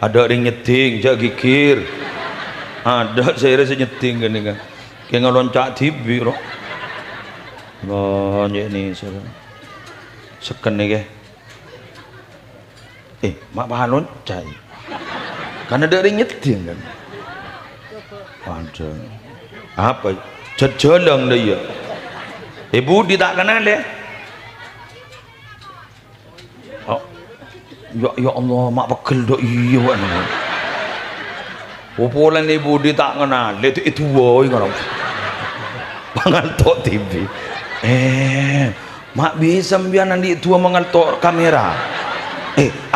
Ada ring nyeting jak gigir. Ada saya rasa nyeting kan kan. Kayak ngeloncak TV loh. Lonjek nih seken nih ke. Mak bahan loncak. Karena ada ring nyeting kan. Ada. Apa? Jalang dia. Budi tak kenal ya. Ya Allah, mak pegel dok iya kan. Popolan ibu dia tak kenal, itu boy kan. Mengaltok TV. Mak bisa biar nanti tua mengaltok kamera.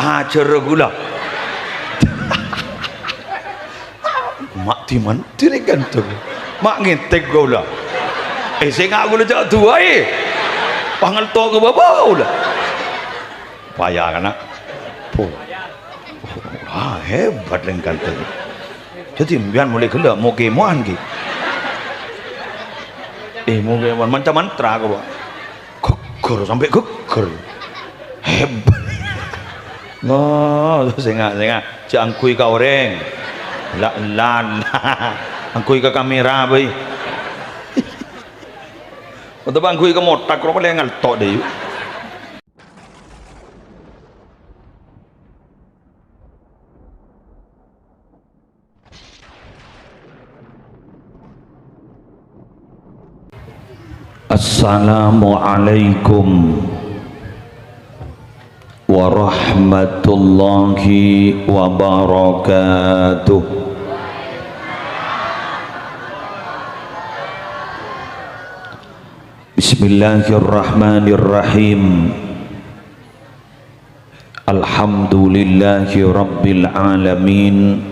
Acara gula. Mak timan tiri gantung. Mak ngetek gula. Saya ngak gula jauh tua Mengaltok ke bawah lah. Payah kan nak. Hebat lengkap tu. Jadi biar mulai gelap mau kemoan ki. Mau kemoan macam mantra kau. Geger sampai geger. Hebat. Sengak angkui kau orang. Lan. Angkui ke kamera boy. Untuk angkui ke motak kau boleh ngaltok deh. Assalamualaikum warahmatullahi wabarakatuh. Bismillahirrahmanirrahim. Alhamdulillahi rabbil alamin.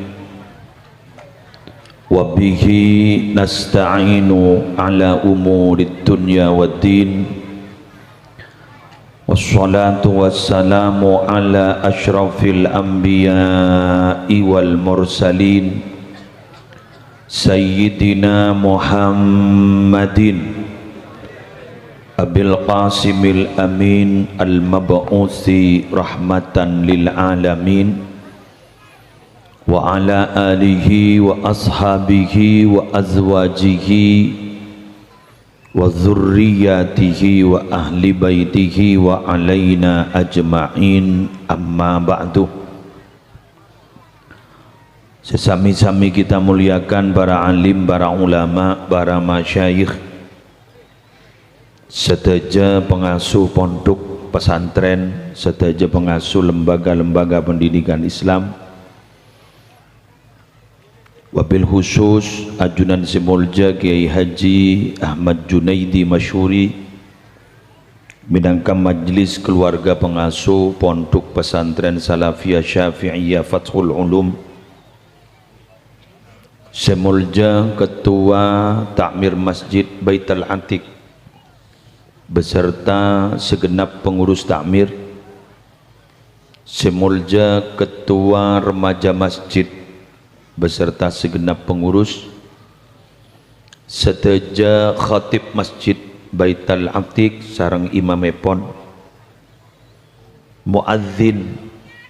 Wabihi nasta'inu ala umurid dunya waddin. Wassalatu wassalamu ala ashrafil anbiya'i wal mursalin Sayyidina Muhammadin Abil Qasimil Amin al-mab'uthi rahmatan lil alamin wa ala alihi wa ashabihi wa azwajihi wa dzurriyyatihi wa ahli baitihi wa alaina ajma'in, amma ba'du. Sesami-sami kita muliakan para alim, para ulama, para masyayikh, sedaja pengasuh pondok pesantren, sedaja pengasuh lembaga-lembaga pendidikan Islam, wabil khusus ajunan Simulja Kiai Haji Ahmad Junaidi Masyuri, minangka majlis keluarga pengasuh pondok pesantren Salafiyah Syafi'iyah Fathul Ulum, Simulja Ketua Takmir Masjid Baitul Atiq beserta segenap pengurus takmir, Simulja Ketua Remaja Masjid beserta segenap pengurus, seteja khatib Masjid Baitul Atiq sareng imamipun, muadzin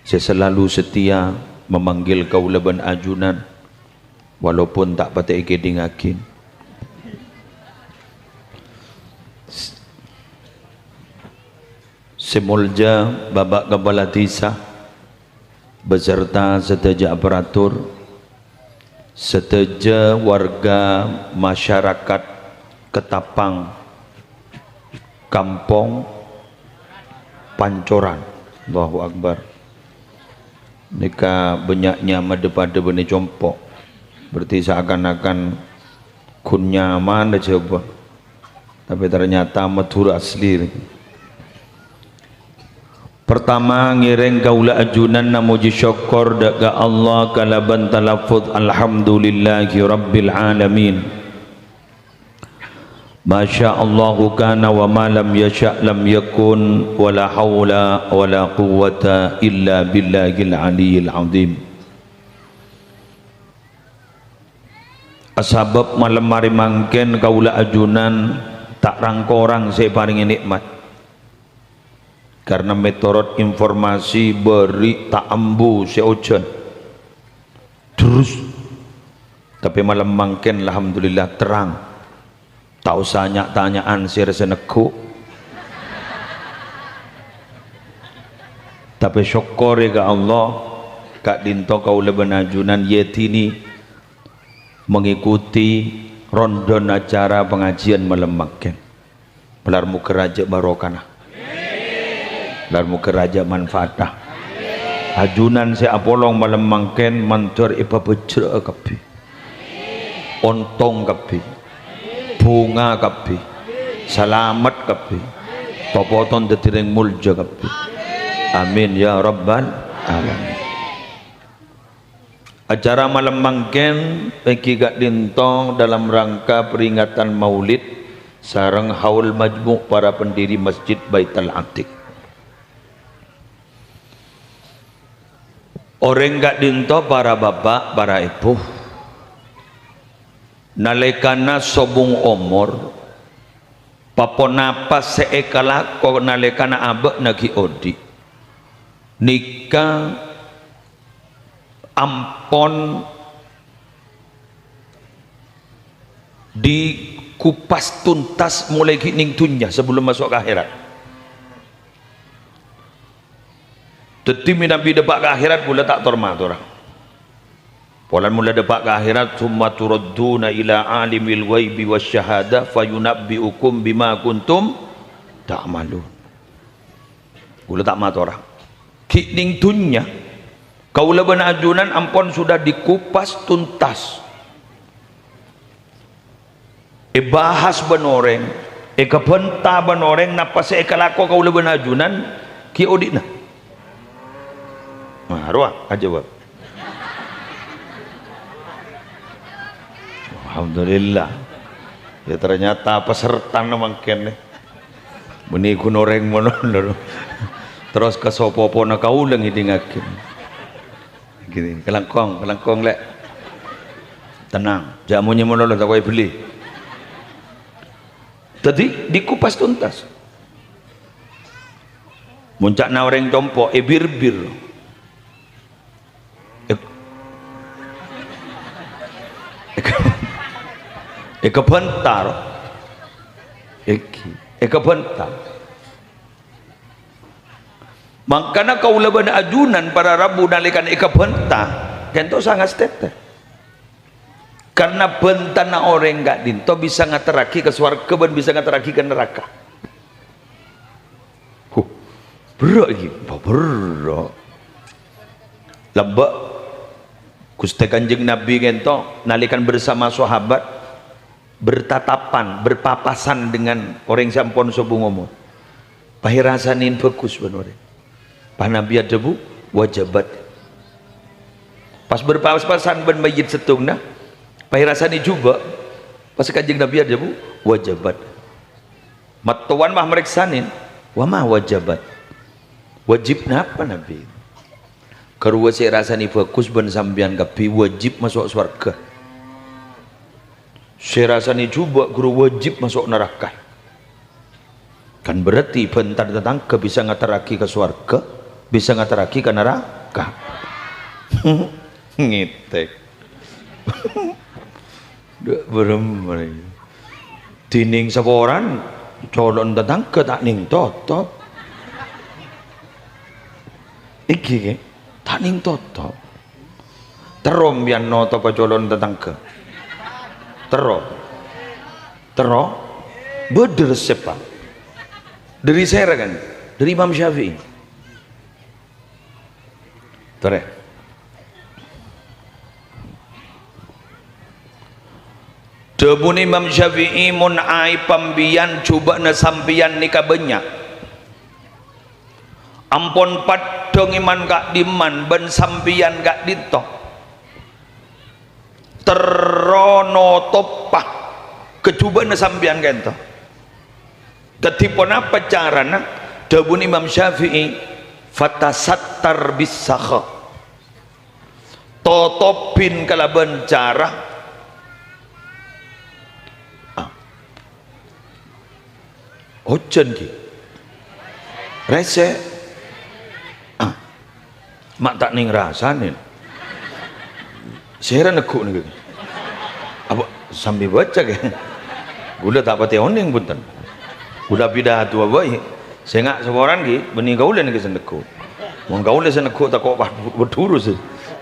selalu setia memanggil kaula ban ajunan walaupun tak patek kedingakin, Simulja Babak Kepala Desa beserta seteja aparatur, seteja warga masyarakat Ketapang Kampung Pancoran. Allahu Akbar. Nika banyaknya pada beni compok, berarti seakan-akan kun nyaman dah coba, tapi ternyata matur asli. Pertama ngiring kaula ajunan namuji syukur daga Allah kalaban talafuz alhamdulillahi rabbil alamin. Masya Allahu kana wa ma lam yasha' lam yakun wa la hawla wa la quwwata illa billahil aliyyil azim. Asbab malam mari mangken kaula ajunan tak rangkorang saya paringi nikmat. karena meteorot informasi beri tak ambu seojen terus, tapi malam mangken alhamdulillah terang, tak usah tanyaan si reseneku, tapi syukur ya Allah kak dinto kau lebenajunan yetini mengikuti rondon acara pengajian malam mangken. Belarmu keraja barokana, belarmu keraja manfaatah. Ajunan si apolong malam mangken mantur ipa bejra kapi, ontong kapi, bunga kapi, selamat kapi, popoton detiring mulja kapi. Amin ya rabbal alamin. Acara malam mangken bagi gak dintong dalam rangka peringatan Maulid sareng haul majmu' para pendiri Masjid Baitul Atiq. Orang gak dinto para bapak, para ibu nalekana sobung omor paponapa seekala ko nalekana abek nagi odi nikah ampon dikupas tuntas mulai gining dunya sebelum masuk ke akhirat. Teti Nabi depak ke akhirat mula tak tormat orang. Polan mula depak ke akhirat summa turadduna ila alimil ghaibi wasyahada fayunabbiukum bima kuntum ta'malun. Mula tak mat orang. Gining dunya kaula benajunan ampon sudah dikupas tuntas. Bahas benoreng, kebenta benoreng napa se kalako kaula benajunan ki odina. Nah, ruah aja bab. Alhamdulillah. Ya ternyata peserta mangken nih. Beni kunoreng monon. Terus ke sopo-popo na kaulang idingakin. Gini, kelangkong lek. Tenang, jamunya monon tak kau beli. Tadi dikupas tuntas. Muncak na orang compo bir-bir. Kebentar. Kebentar. Makanya kau leban ajunan para rabu nalikan kebentar. Kento sangat tete. Karena bentana orang enggak dinto bisa ngateraki ke swarga dan bisa ngateraki ke neraka. Berat lagi, berat. Lebak Gusti Kanjeng Nabi kento nalikan bersama sahabat bertatapan, berpapasan dengan orang sampun sobung ngomong. Pahirasanin bagus benar. Pak Nabi ada bu wajabat. Pas berpapasan ben mayit setungna, pahirasani juga. Pas Kanjeng Nabi ada bu wajabat. Matuan mah mereksanin, wa mah wajabat. Wajib napa Nabi? Karua saya rasani bagus ben sambian kapi wajib masuk surga. Saya rasani juga guru wajib masuk neraka. Kan berarti bentar tetangga bisa ngataraki ke surga, bisa ngataraki ke neraka. Ngitek. Dek berem. Dining saporan colon tetangga tak ning totop. Iki ke tak ning totop. Terom bian noto pacolon tetangga. Tero beder sepa dari saya kan dari Imam Syafi'i tere debun Imam Syafi'i mun ai pambian coba na sampian nikah banyak ampon padong iman kak diman ben sampian kak ditok terono topah kecuba na sambian kento ketipon apa carana dabun Imam Syafi'i fatasattar bisakha totopin kalaban cara ojen ki rese mak tak ning rasanin saya nekuk nih apa sambil baca kan gula tak pati oning punten gula pidah tua baik saya ngak seorang ki benih gaulan ke senekuk mun gaulan senekuk tak kok berdurus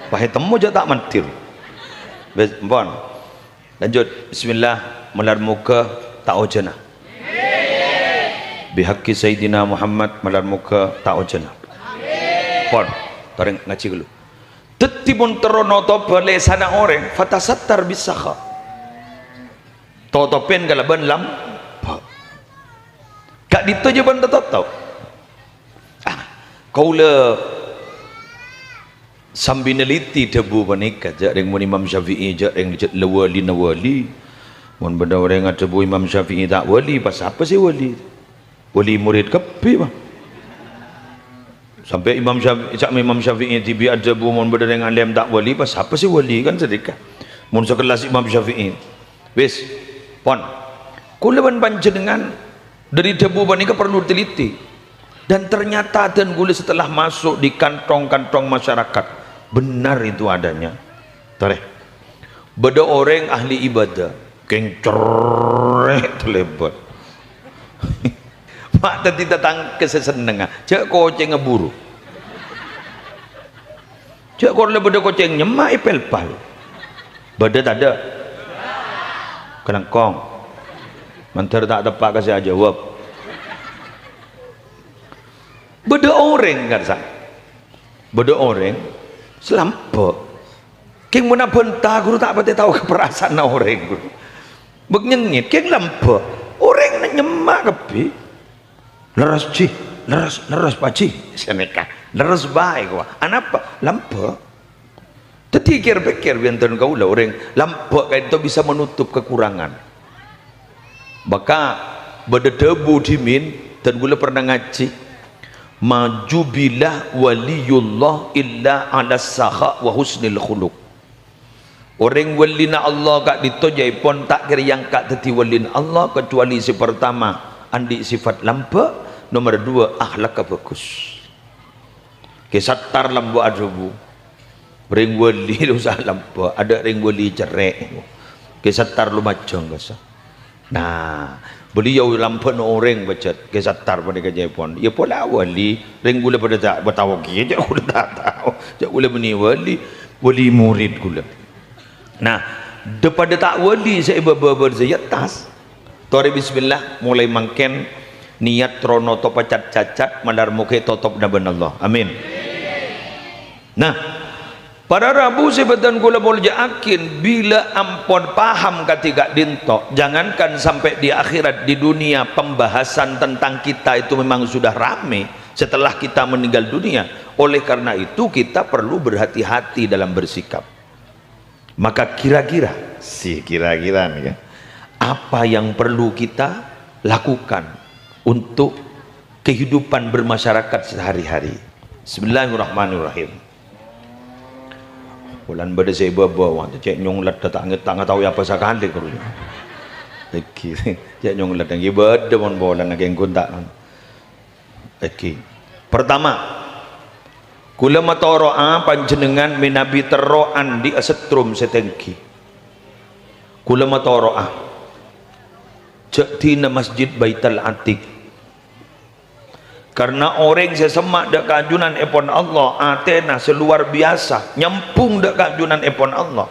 pakai temu je tak mantir bon lanjut bismillah melar muka tak ojana bihaqqi sayyidina Muhammad melar muka tak ojana bon taring ngaji dulu tetibun terono to bale sana orang fatasattar bisakha totopen kalaban lam kak dito je ban tahu kau le sambil neliti debu panika jak reng mun Imam Syafi'i jak reng lewali nawali mun benda orang ada debu Imam Syafi'i tak wali pas apa sih wali murid kepi bang sampai Imam Syafi'i tibi ada debu mun benda dengan alim tak wali pas apa sih wali kan sedekah mun sekelas Imam Syafi'i wis pon kulaban panjenengan dari debu panika perlu teliti dan ternyata dan gula setelah masuk di kantong-kantong masyarakat benar itu adanya tareh beda orang ahli ibadah keng cerek terlebat mak tadi datang kesesenengan cak koceng ngeburu cak korle beda koceng nyemak ipel pal beda tak ada kenangkong mantar tak tepat kasih jawab beda orang kan sa beda orang selampau keng mana bentah guru tak pati tahu keperasaan orang guru begnyengit keng lampau orang nak nyemak kepi leras ci leras paci seneka leras baik wah anapa lampau terpikir biantan kau lah orang lampau kayak itu bisa menutup kekurangan maka beda debu dimin dan gula pernah ngaji majubilah waliyullah illa ala sakha wa husnil khuluq orang walina Allah kak ditojai pun tak kira yang kak teti walina Allah kecuali si pertama andi sifat lampa nomor dua akhlak bagus kesatar lambu adubu ring wali usah lampa ada ring wali cerek kesatar lumajang kasa nah beliau lampan orang bacet kesatar pada kejayaan ya pula wali ring gula pada tak bertahu je gula tak tahu je gula beni wali murid gula nah daripada tak wali saya berzayat tas tori bismillah mulai mangken niat trono to pacat cacat mandar muke totop naban Allah amin nah pada Rabu sebetan gula boleh yakin bila ampun paham ketika dinto jangankan sampai di akhirat di dunia pembahasan tentang kita itu memang sudah rame setelah kita meninggal dunia oleh karena itu kita perlu berhati-hati dalam bersikap maka kira-kira nih ya apa yang perlu kita lakukan untuk kehidupan bermasyarakat sehari-hari bismillahirrahmanirrahim bulan pada saya bawa cek nyong lat tak tahu apa sekali kerja lagi cek nyong lat yang ibadah mon bola nak yang kontak lagi pertama kula matoroa panjenengan minabi teroan di asetrum setengki kula matoroa cek tina masjid Baitul Atiq karena orang sesemak dak kajunan epon Allah atena seluar biasa nyempung dak kajunan epon Allah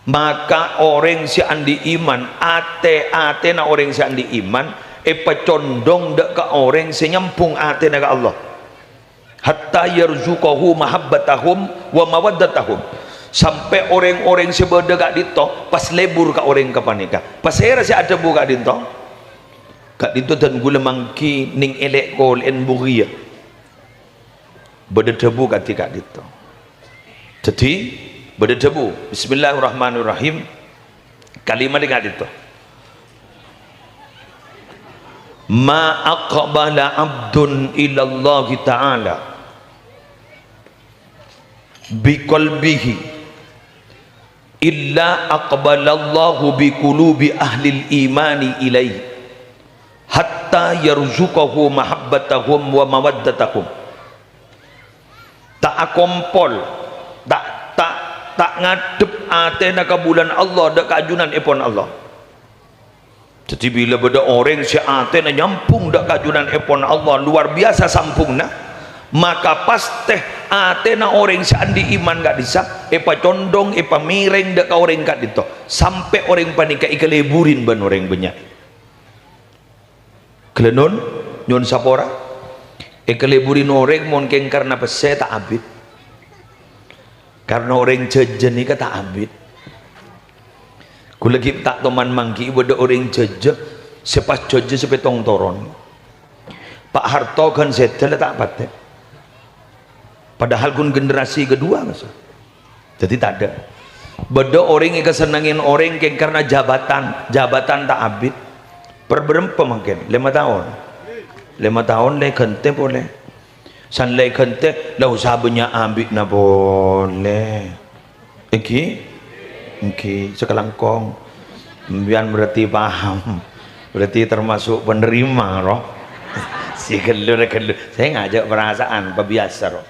maka orang si andi iman atena orang si andi iman condong dak ka orang si nyempung atena ka Allah hatta yarzuqahu mahabbatahum wa mawaddatahum sampai orang-orang sebeda kak dito pas lebur ka orang kapanika pas era si ada buka dito kak dito dan gula mangki ning elek kol en bugia berdebu ketika dito jadi berdebu bismillahirrahmanirrahim kalimat dengan dito ma aqbala abdun ilallah ta'ala biqalbihi illa aqbalallahu biqulubi ahli imani ilaihi hatta hatta yarzuqahu mahabbatahum wa mawaddatakum. Tak akompol, tak ngadep atena ke bulan Allah dak kajunan epon Allah. Jadi bila beda orang si atena nyampung dak kajunan epon Allah luar biasa sampungna, maka pasti atena orang si andi iman gak bisa epa condong epa miring dak ka orang kat dito sampai orang panika ikeleburin ban orang banyak. Kelenon nyon sapora ikeleburin orang mungkin karena pese tak abid, karena orang jejen ni kata abid. Kulagi tak teman mangki beda orang jeje sepas jeje sepetong toron. Pak Harto kan setel tak pateh. Padahal kun generasi kedua masa. Jadi tak ada. Beda orang yang kesenangin orang yang karena jabatan tak abid. Berberapa mungkin 5 tahun. 5 tahun le kente boleh. San le kente la usah banyak ambil na boleh. Iki sekelangkong. Biar berarti paham. Berarti termasuk penerima roh. Si gelur. Saya ngajak perasaan biasa roh.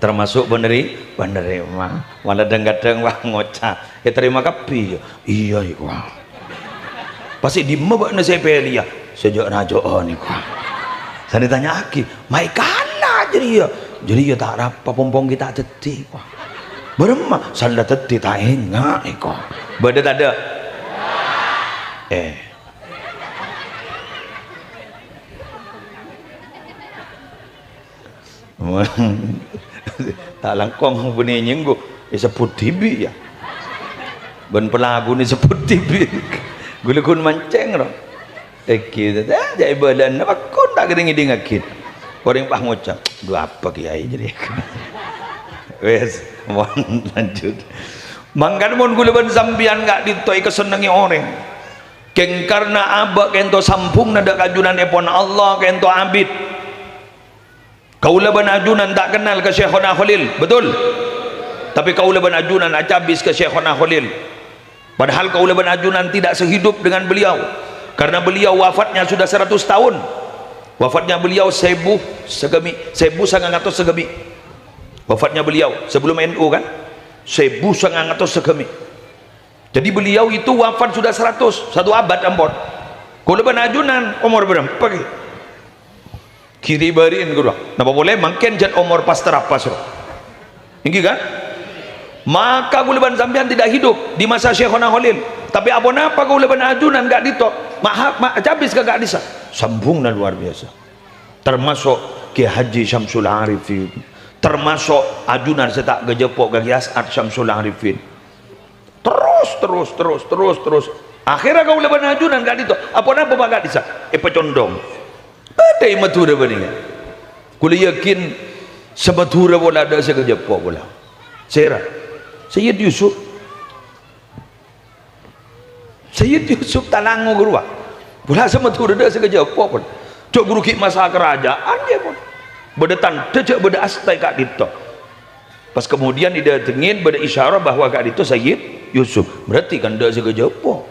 Termasuk penerima. Malah kadang-kadang wah ngocah. Terima kapi. Iya iku. Pasti di mabak na saya pelia sejak najo ni kau. Saya ditanya aki, mai kalah jadi ya tak apa pompong kita teti. Berema, salah teti tak enggak iko. Beda tak ada. Tak langkong bunyi nyenggu. Sebut tibi ya. Ben pelagu ni sebut tibi. Gulukun manceng roh. Ekit aja badan apa kun tak kering ngakit. Orang pah ngocap. Dua apa kiai jadi. Wes, mohon lanjut. Mangkan mun guluban sambian gak ditoi kesenangi orang. Keng karena abak kento sampung nada kajunan epon Allah kento abid. Kaulaban ajunan tak kenal ke Syekhona Khalil, betul? Tapi kaulaban ajunan acabis ke Syekhona Khalil. Padahal kaulaban ajunan tidak sehidup dengan beliau karena beliau wafatnya sudah 100 tahun. Wafatnya beliau 1000 segemi, 1900 segemi. Wafatnya beliau sebelum NU kan 1900 segemi. Jadi beliau itu wafat sudah 100, satu abad ampun. Kaulaban ajunan umur berapa? Kiri barin guru. Napa boleh mungkin jad umur pas terapas roh. Ini kan? Maka gulaban sampean tidak hidup di masa Syekhona Khalil. Tapi apa gulaban ajunan gak ditok. Habis gak bisa. Sambungnya luar biasa. Termasuk Ki Haji Syamsul Arifin. Termasuk ajunan saya tak gejepok gagi As'ad Syamsul Arifin. Terus. Akhirnya gulaban ajunan gak ditok. Apa gak bisa. Pecondong. Ada yang matura benih. Kuli yakin sebatura bola ada saya gejepok bola. Serah. Sayyid Yusuf talango guru pula sama tu dah sekerja apa pun cok guru kik masa kerajaan dia pun berdetan tejak berde astai kat dito pas kemudian dia tengin berde isyarah bahwa kat dito Sayyid Yusuf berarti kan dah sekerja apa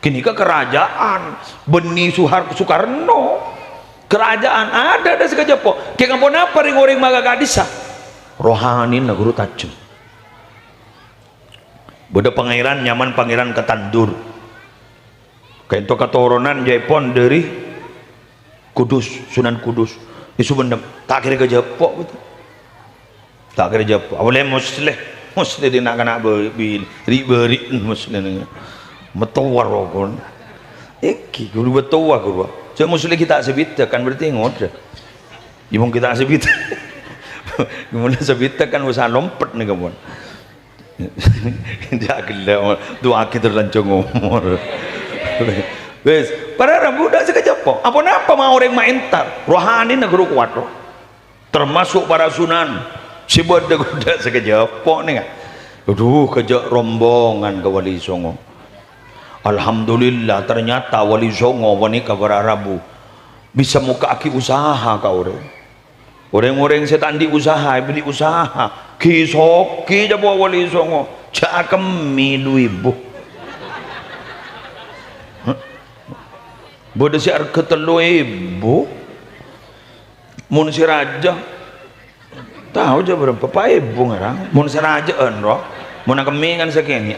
kini ke kerajaan Beni Soekarno kerajaan ada dah sekerja apa kek ngampun apa ring-ring maga kat disa rohani na guru tajam. Beda pangeran nyaman pangeran Ketandur. Kayak itu keturunan Jaipon dari Kudus, Sunan Kudus. Isu benda tak kira ke Jepok betul. Tak kira Jepok. Awalnya Muslim dia nak kena beri Muslim. Metawar kon. Eki guru betawar guru. Cuma Muslim kita sebita kan berarti ngod. Imong kita sebita. Gimana sebita kan usaha lompet nih kawan. Dia gila doa kita lancung umur. Wes, para budak sekejap po. Apa mau orang maintar? Rohani na guru kuat roh. Termasuk para sunan. Si budak sekejap po nih. Aduh, kejak rombongan ke Wali Songo. Alhamdulillah ternyata Wali Songo wanita berarabu bisa muka aki usaha kau orang-orang setan di usaha beli usaha kisoki jabo Wali Songo cakem milu ibu bodoh si harga 3.000 mun si raja tahu aja berapa 4.000 ngarang mun si raja enro mun kami kan segini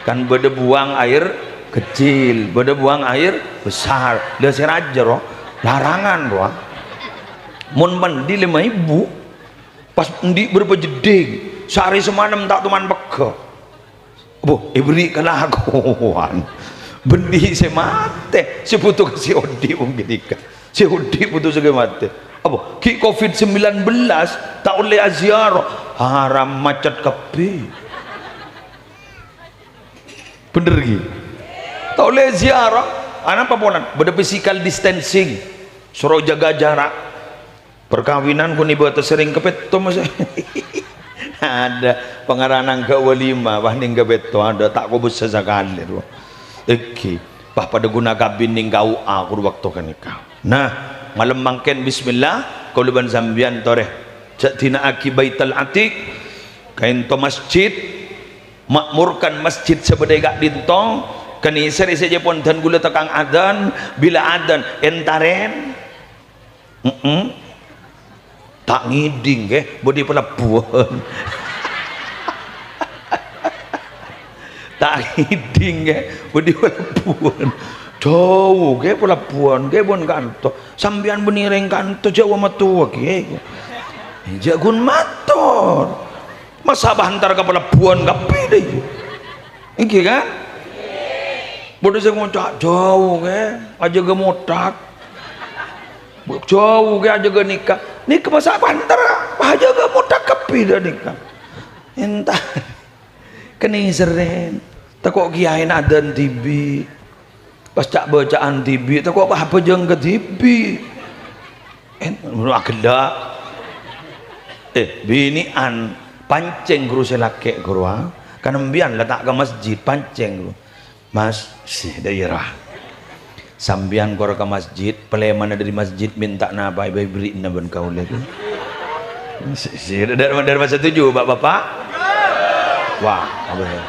kan bodoh buang air kecil bodoh buang air besar dia si raja roh larangan roh mun mandi 5.000 pas mandi berapa jeding sehari semalam tak tuman peka bu ibri kelakuan benih si mate si putu si odi mungkin ikan si odi putu si mate apa ki COVID-19 tak oleh aziarah haram macet kapi bener gitu tak oleh ziarah anak apa ponan beda physical distancing suruh jaga jarak perkawinan pun ibu sering kepet to mas ada pengaranan ke walima bahning kepet to ada tak kubus sesekali oke bah pada guna kabin ning kau aku waktu kan nikah nah malam mangken bismillah kalau ban sambian toreh jatina aki baitul atik kain to masjid makmurkan masjid sebedai gak dintong kani seri saja pun dan gula tekang adan bila adan entaren tak ngiding bodi pelabuhan tak ngiding bodi pelabuhan jauh pelabuhan pun kanto sambian benireng kanto jauh matua jagun motor masa bantar ke pelabuhan kapi deh iki kan bodoh saya ngocak jauh aja gemotak jauh aja ge nikah masa bantar aja gemotak kapi dah nikah entah keni seren tak kok kiain adan tibi pas cak bacaan tibi tak kok apa jeng ke tibi agenda binian pancing guru selake guru kan embian letak ke masjid pancing guru mas si daerah sambian kor ke masjid peleman dari masjid minta napa ibu beri naban kau lagi si dari masa 7 bapak wah apa ya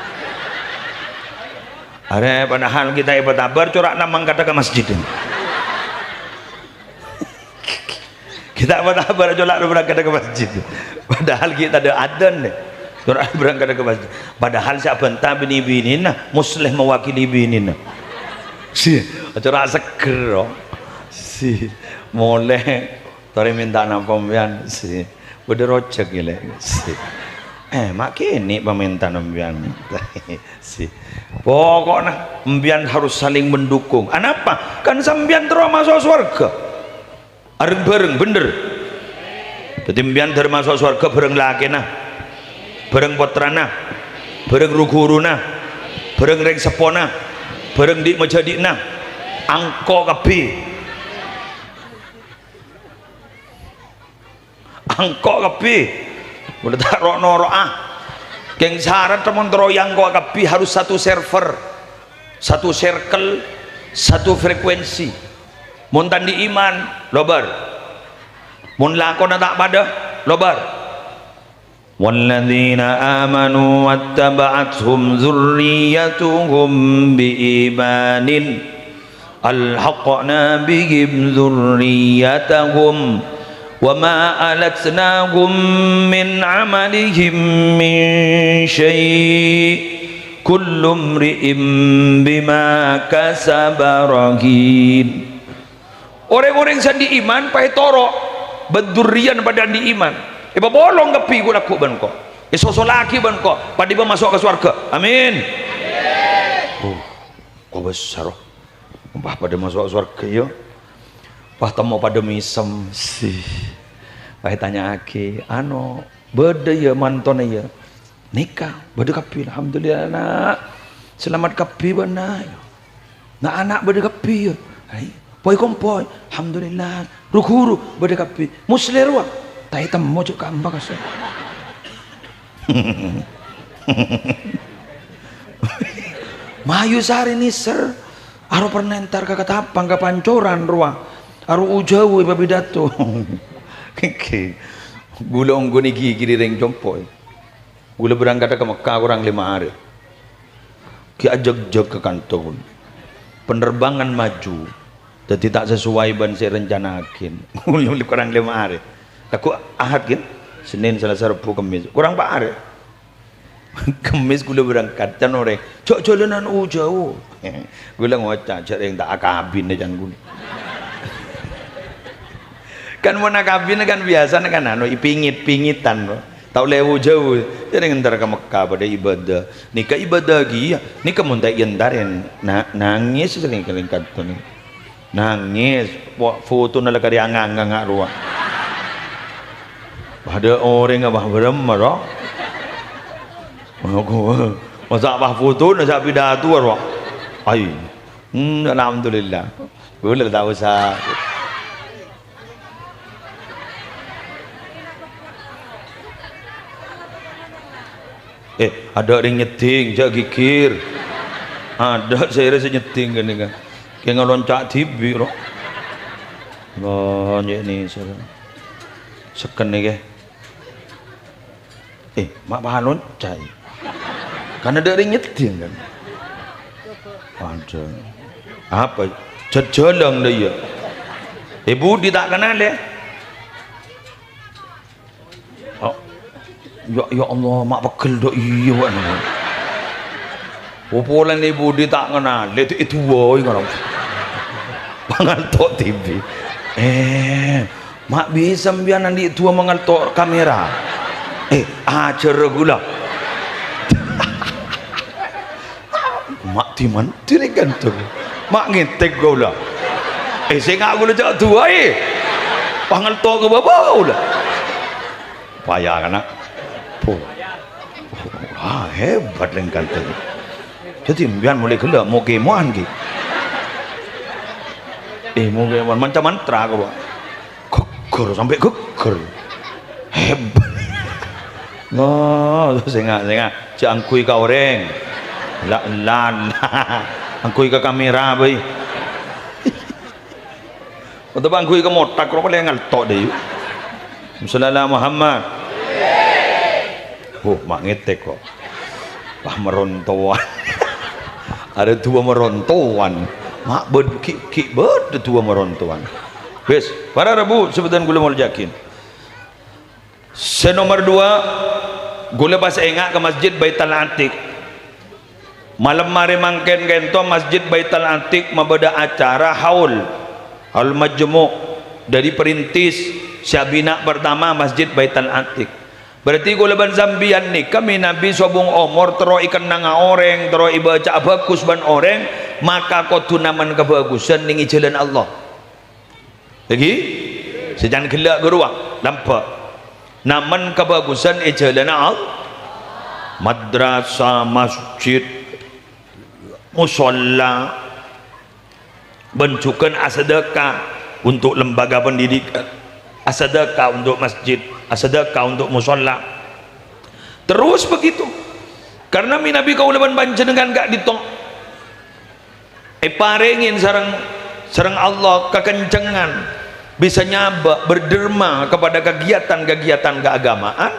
ada padahal kita ibadah tabar corak namang kata ke masjid ini kita berkabar corak berangkat ke masjid padahal kita ada adan deh corak berangkat ke masjid padahal siapa entah bini-bini nah muslih mewakili bini nah si corak seger si boleh tori minta nampambian si udah rocek gila si makin ini peminta nambian si pokoknya mbian harus saling mendukung kenapa kan sambian terus masuk surga bareng bener jadi mbian dari masuk surga bareng laki nah bareng potrana bareng ruguruna bareng reng sepona bareng di majadina angko kapi udah tak rono geng syarat teman teroyang kok kapi harus satu server satu circle satu frekuensi montan di iman lobar mun lakon tak pada lobar walladzina amanu wattaba'athum dzurriyyatuhum biimanin alhaqna bihim dzurriyyatahum وما ألتناهم من عملهم من شيء كل امرئ بما كسب رهين orang-orang yang di iman pakai toro berdurian pada di iman iba bolong kepi guna ku ban ko isoso laki ban ko pada iba masuk ke surga amin kok besar pada masuk surga yo wah temu pada misem sih pakai tanya aki beda ya manton ya nikah beda kapi alhamdulillah nak selamat kapi bana nah anak beda kapi ya poi kompoi alhamdulillah rukuru beda kapi muslerwa tai temu cuk kambak asa mayu sari niser aro pernentar ka katapang ka pancoran ruang aru ujawu iba pidato gula ungguni gigi reng jompoy gula berangkat ke Mekah kurang 5 hari ki ajak-jak ke kantor penerbangan maju jadi tak sesuai ban saya rencanakan. Kurang 5 hari aku Ahad kan, Senin Selasa Rabu Kamis kurang 4 hari. Kamis gula berangkat can orang cok jalanan jauh gula ngocak cak yang tak akabin aja gula kan mau nak kabin kan biasa kan anu pingit-pingitan tau lewu jauh jadi ntar ke Mekah pada ibadah nikah ibadah lagi nikah muntah yandarin nangis sering kalian kata nih nangis foto nala kari anggang ruang ada orang nggak beremar masa apa foto nasa pidato arwah ay alhamdulillah boleh tak usah ada yang nyeting jak gigir ada saya rasa nyeting kan kan kayak ngeloncat TV roh banyak nih seken nih mak bahan loncat karena ada yang nyeting kan ada apa jalan dia ibu tak kenal ya ya Allah mak pegel dok iya kan popolan ibu tak kenal itu boy kan mengaltok TV mak bisa biar nanti tua mengaltok kamera acara gula mak timan tidak gantung mak ngetek gula saya nggak gula jauh tua pangaltok ke bawah lah payah kan hebat yang gantung jadi biar mulai gula mau kemoan gitu mau kemoan macam mantra kau geger sampai geger hebat saya angkui ke orang lan angkui ke kamera boy untuk angkui ke motak kau boleh ngaltok deh Sallallahu Muhammad mak ngetek kok wah merontoan ada dua merontoan mak ki dua merontoan wes para Rabu sebutan gula mau jakin senomor 2 gula pas engak ke masjid Baitul Atiq malam mari mangken gento masjid Baitul Atiq mabada acara haul majmu' dari perintis Syabina pertama masjid Baitul Atiq berarti gula ban Zambian nih kami Nabi sobung omor tero ikan nanga orang tero ibaca bagus ban orang maka kau tunaman kebagusan ningi jalan Allah lagi sejan gelak geruang lampak naman kebagusan jalan Allah madrasah masjid musalla bencukan asadaka untuk lembaga pendidikan asadaka untuk masjid asadaka untuk musalla terus begitu karena Nabi kaulaban panjenengan gak ditok parengin sareng Allah kekencengan bisa nyaba berderma kepada kegiatan-kegiatan keagamaan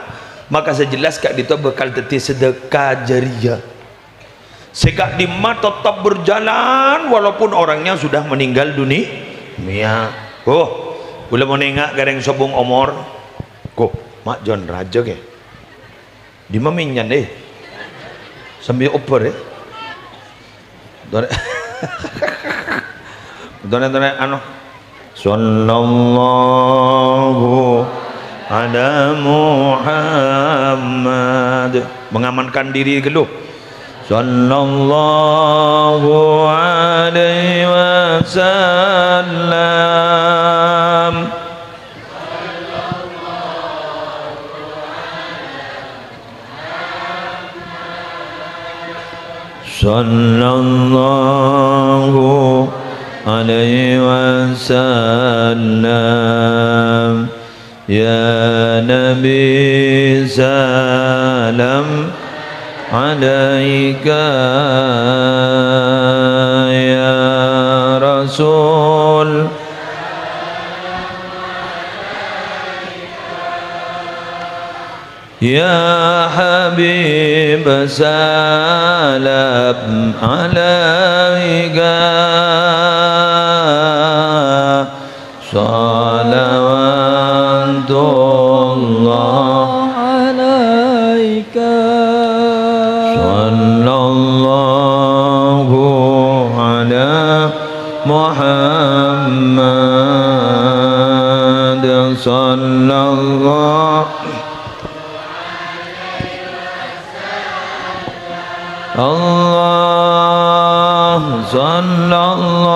maka sejelas gak ditok bekal teti sedekah jariyah sekak dimah tetap berjalan walaupun orangnya sudah meninggal dunia boleh mau nengak gareng sobong omor kok mak John raja ke di maminyan sambil oper done anu sallallahu ala Muhammad mengamankan diri dulu sallallahu alaihi wasallam sallallahu alaihi wasallam ya Nabi salam alaika ya Rasul ya Habib salam alaika salawatullah alaika sallallahu ala Muhammad sallallahu Allah sallallahu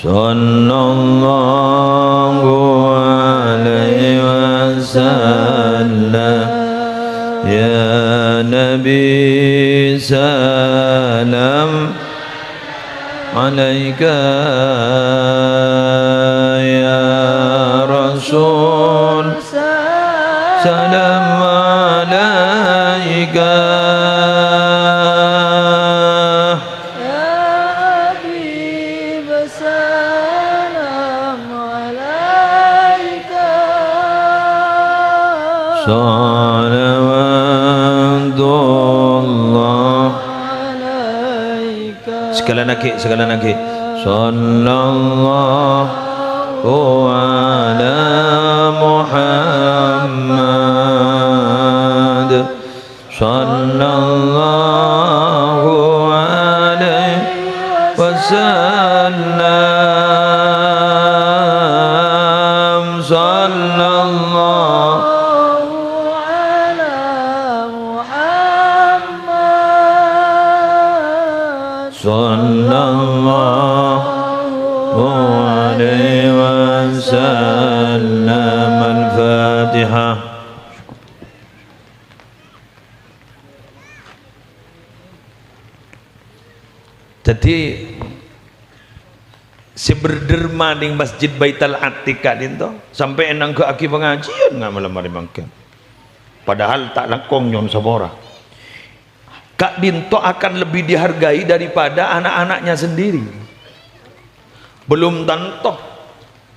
sallallahu alaihi wasallam ya nabi salam alaika ya rasul salam alaika ya habib salam alaika salawatullah alaika sekali lagi sallallahu ala Muhammad sallallahu alaihi wasallam sallallahu ala Muhammad sallallahu alaihi wasallam. Al-Fatihah. Jadi si berderma di Masjid Baitul Atiq dinto sampai enang ke aki pengajian nggak malam hari mangke. Padahal tak lakong nyon sabora. Kak Dinto akan lebih dihargai daripada anak-anaknya sendiri. Belum tentu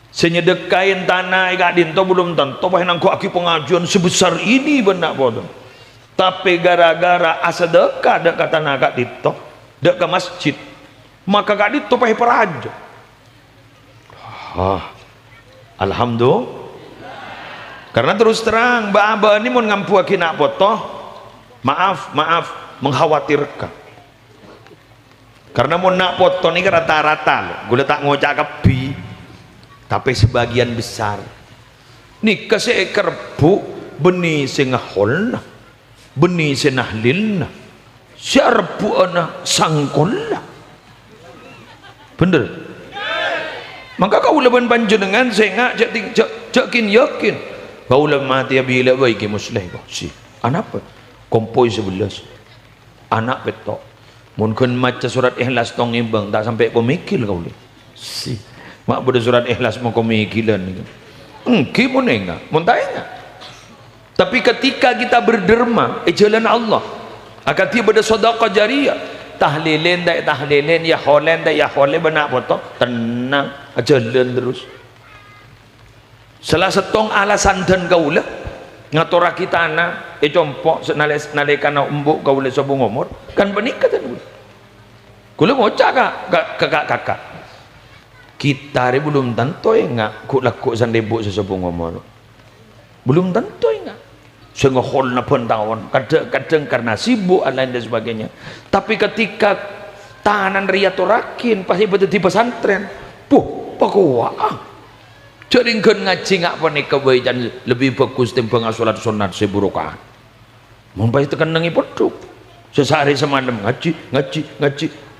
senyedekain tanah Kak Dinto belum tentu bah nang aki pengajian sebesar ini benak bodoh. Tapi gara-gara asedekah dek kata Kak Dinto dek ke masjid, maka Kak Dinto pahit peraja. Alhamdulillah. Karena terus terang Mbak Aba ini mau ngampu aki nak foto, maaf mengkhawatirkan. Karena mau nak foto ini rata-rata, gue tak ngocak kebi, tapi sebagian besar. Nih keseekar bu benih sengahol, benih senahlil, siarpu anak sangkol. Bener. Maka kau leban panjenengan saya cekin yakin. Kau mati bila baik muslim si anak apa kompoi 11 anak betok mungkin maca surat ikhlas tong imbang tak sampai kau mikir kau si mak pada surat ikhlas mau kau mikiran engki mun enggak mun tak enggak. Tapi ketika kita berderma jalan Allah akan tiba pada sedekah jariyah tahlilin dak tahlilin ya holen dak ya holen benak foto tenang jalan terus. Salah setong alasan dan kaula ngatora kita anak compok nalekana umbuk kaula sabung umur kan menikah kan kula ngocak kakak kita belum tentu enggak ku laku sandebuk sesabung umur belum tentu enggak sengahol na pentawon kadang karena sibuk dan lain sebagainya. Tapi ketika tahanan riyatorakin pasti betul di pesantren pakuwa jaringkan ngaji ngak panik kebaikan lebih bagus timbang sholat sunat seburukan mumpai tekan nengi peduk sesehari semalam ngaji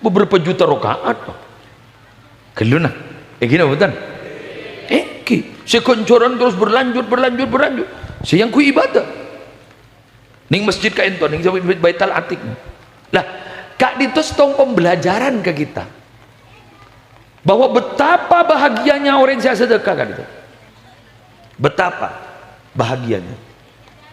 beberapa juta rakaat geluna gini betul sekoncoran terus berlanjut siang ku ibadah ning masjid ka ento ning Baitul Atiq lah Kak ditus tong pembelajaran ke kita bahwa betapa bahagianya orang yang sedekah kan itu. Betapa bahagianya.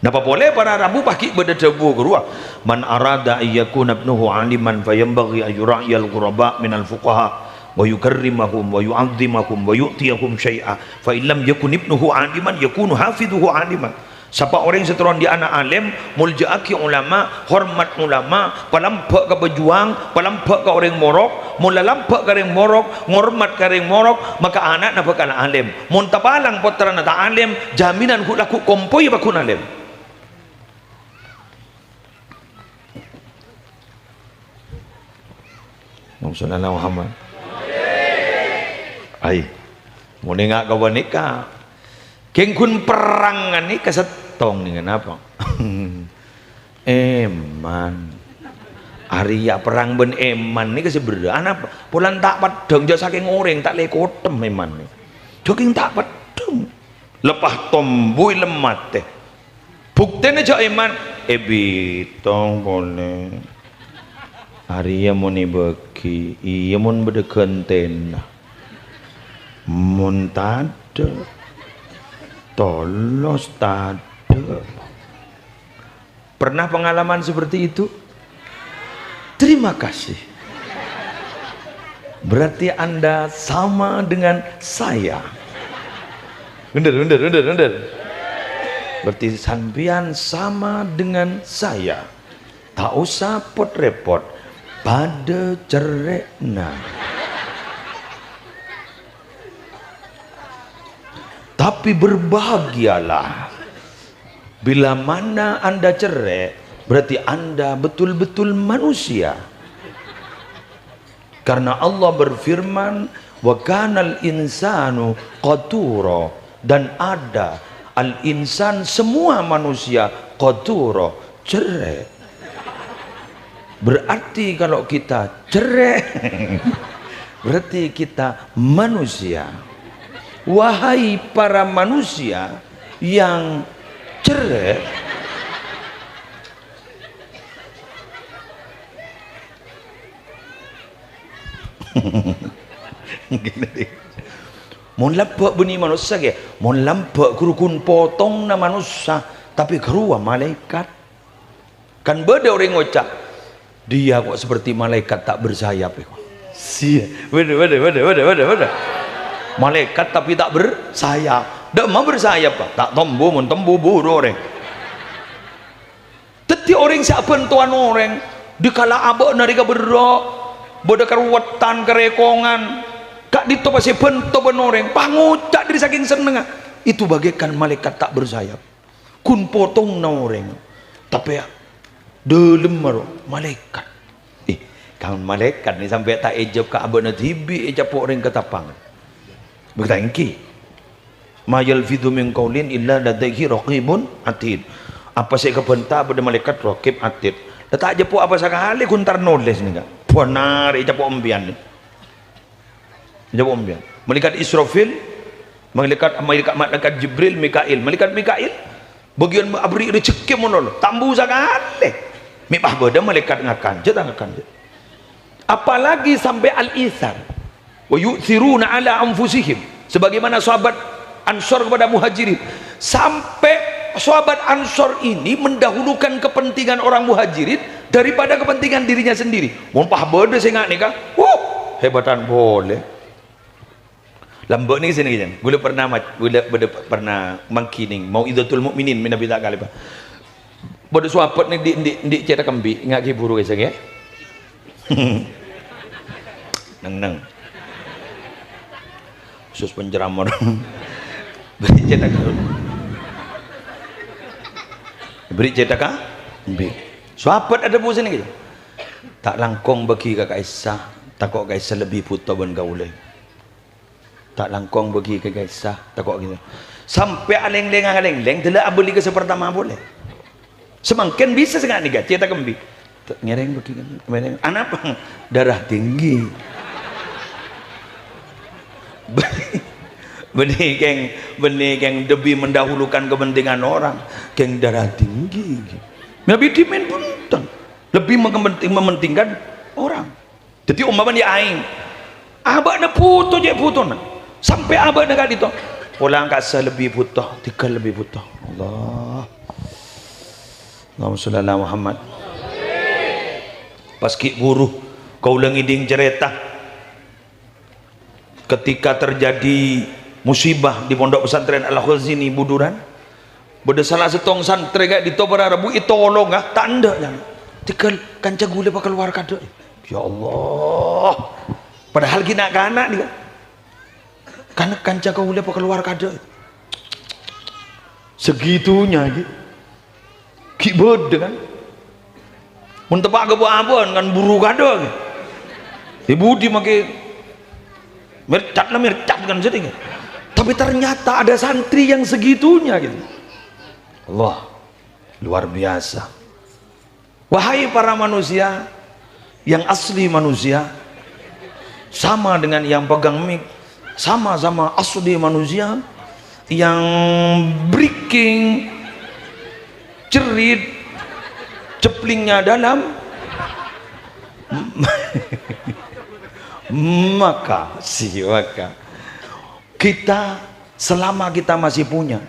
Napa boleh para Rabu pagi berdebu keruah. Man arada ayyakuna ibnuhu aliman fayambaghi ayyura'yal ghuraba minal fuqaha wa yukarrimahum wa yu'azzimahum wa yu'tiyahum syai'a fa illam yakun ibnuhu aliman yakunu hafidhuhu aliman. Siapa orang seteron di anak alim, muljaaki ulama, hormat ulama, palampak ke pejuang, palampak ke orang morok, mulalampak ke orang morok, ngormat ke orang morok, maka anak na bakal alim. Mun tapalang putra na ta alim, jaminan ku laku kompoy bakun alim. Sallallahu Muhammad. Ai, mau nengak kawan nikah. Keng kun perangan ni kasetong ni kenapa? Eman. Arya perang ben eman ni keseberda. Anak pulan tak padang jauh saking orang tak lekotem eman ni. Joking tak padang. Lepas tomboi lemat teh. Buktinya jauh eman. Bitong boleh. Arya mau ni bagi. Iya mau berdekenten. Mun tada. Tolos tada. Pernah pengalaman seperti itu? Terima kasih. Berarti Anda sama dengan saya. Bener. Berarti sampean sama dengan saya. Tak usah repot pada cerekna. Tapi berbahagialah bila mana Anda cerai, berarti Anda betul-betul manusia. Karena Allah berfirman, wa kanal insanu qatura, dan ada al-insan semua manusia qatura, cerai. Berarti kalau kita cerai berarti kita manusia. Wahai para manusia yang cerai, mon lampak bunyi manusia ke, mon lampak kurukun potong na manusia, tapi keruah malaikat. Kan beda orang ngocak, dia kok seperti malaikat tak bersayap. Sia, beda. Malaikat tapi tak bersayap. Tak mau bersayap, tak tombo mun tombo buru orang. Teti orang siapa tuan orang dikala abak narika berok boda karuwetan kerekongan kak dito pasti bento ben orang pangucak dari saking seneng itu bagaikan malaikat tak bersayap kun potong na orang tapi ya dalam malaikat kawan malaikat ni sampai tak ejab ka abak na tibi ejab orang ketapang bertangki ma yalfidhu min qaulin illa ladaihi raqibun atid. Apa sih kebenta pada malaikat raqib atid. Tak jepo apa sekali kuntar nulis ni kak. Benar jepo ombian. Jepo ombian. Malaikat Israfil, malaikat Jibril, Mikail. Malaikat Mikail bagian abri rezeki monol. Tambu sekali. Mipah beda malaikat ngakan. Apalagi sampai al-ithar. Wa yu'thiruna ala anfusihim, sebagaimana sahabat Ansor kepada Muhajirin, sampai sahabat Ansor ini mendahulukan kepentingan orang Muhajirin daripada kepentingan dirinya sendiri. Mun pah beda sing ngak nikah, hebatan boleh. Lambok ni sini kan. Gula pernah mangkining mau idatul mukminin min nabi tak kali. Bodo sahabat ni di cetak kembi ngak ki buru guys ya. Nang sus penceramah beri cetaka sahabat ada pun sini gitu tak langkong bagi ke Aisyah takut Aisyah lebih putar ben gaulai tak langkong bagi ke Aisyah takut gitu sampai aleng-leng telah abuli ke sepertama boleh semakin bisa sangat nih cetak kembi ngereng bagi kan anak darah tinggi benih keng lebih mendahulukan kepentingan orang keng darah tinggi Nabi dimen punten lebih mementingkan orang jadi umpamanya aing abakna puto je puto sampai abakna kali itu pulang kasa lebih puto tiga lebih puto Allahumma sholli ala Muhammad pas ki buruh kau lengiding cerita ketika terjadi musibah di pondok pesantren Al-Khazini Buduran Beda salah setong santri kayak di tobar Rabu tolong ah tak ndak yang tikal kanca gula bakal keluar kada. Ya Allah. Padahal kina kanak dia. Karena kanca kau gula bakal keluar kada. Segitunya gitu. Ki beda kan. Mun tepak ke abon kan buru kada. Ibu di make mercat kan jadi. Tapi ternyata ada santri yang segitunya gitu. Allah luar biasa. Wahai para manusia yang asli manusia, sama dengan yang pegang mic, sama-sama asli manusia yang breaking cerit ceplingnya dalam maka kita selama kita masih punya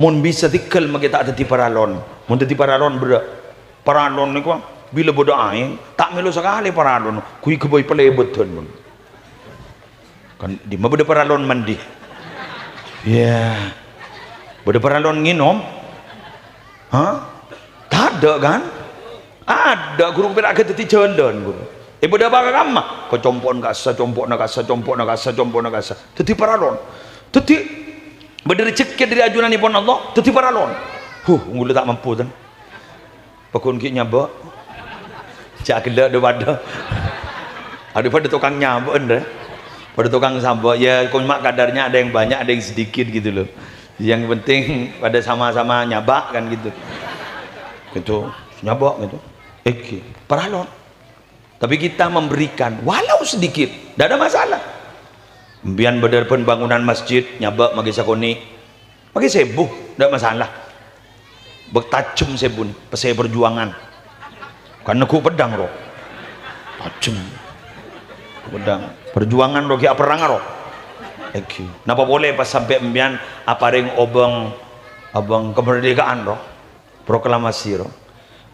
mun bisa tikal kita ada di paralon mun di paralon berak paralon ni bila bodoh aing tak melu sekali paralon kui keboy pelebet kan di mana bodoh paralon mandi ya bodoh paralon nginom tak ada kan ada guru berak ke teti jalan guru bodoh apa kamu kau compon kasa teti paralon teti berdiri cekit dari ajunan ipon Allah teti paralon ngulu tak mampu kan pakun ki nyabak cak gelak ada pada tukang nyabak anda pada tukang sambak ya kau mak kadarnya ada yang banyak ada yang sedikit gitu loh yang penting pada sama-sama nyabak kan gitu nyabak gitu paralon tapi kita memberikan walau sedikit tidak ada masalah. Bian badar pun bangunan masjid nyabak magi sakoni magi sebuh tidak masalah bertajam sebun pesai perjuangan karena ku pedang roh tajam pedang perjuangan roh kia perang roh napa boleh pas sampai mbian apa ring obeng kemerdekaan roh proklamasi roh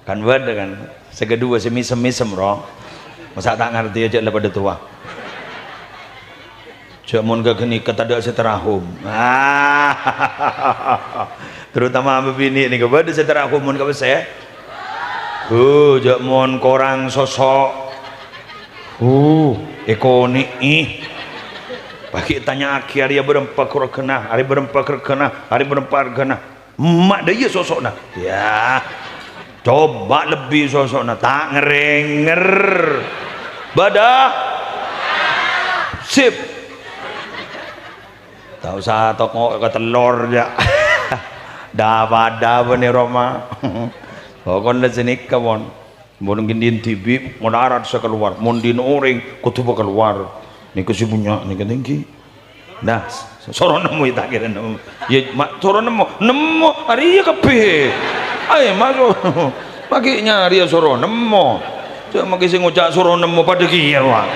kan beda kan segedua semisem roh masa tak ngerti aja lah pada tua Jamon gini kata ada seterahum terutama bini ini kepada seterahum mun ke saya jamon korang sosok ekoni pakai tanya akhir dia berempat kena hari berempat kena mak dia sosok nah ya coba lebih sosok nah tak ngerenger badah sip tak usah toko ke telur aja dapat nih Roma kon le sini kawan mun gindin TV mudarat sekeluar mun din orang kutu keluar niku si punya niku tinggi nah soron nemu tak kira nemu ya mak soron nemu hari ya kepe ayo masuk paginya hari soron nemu cuma maki sing ngucap soron nemu pada kia wah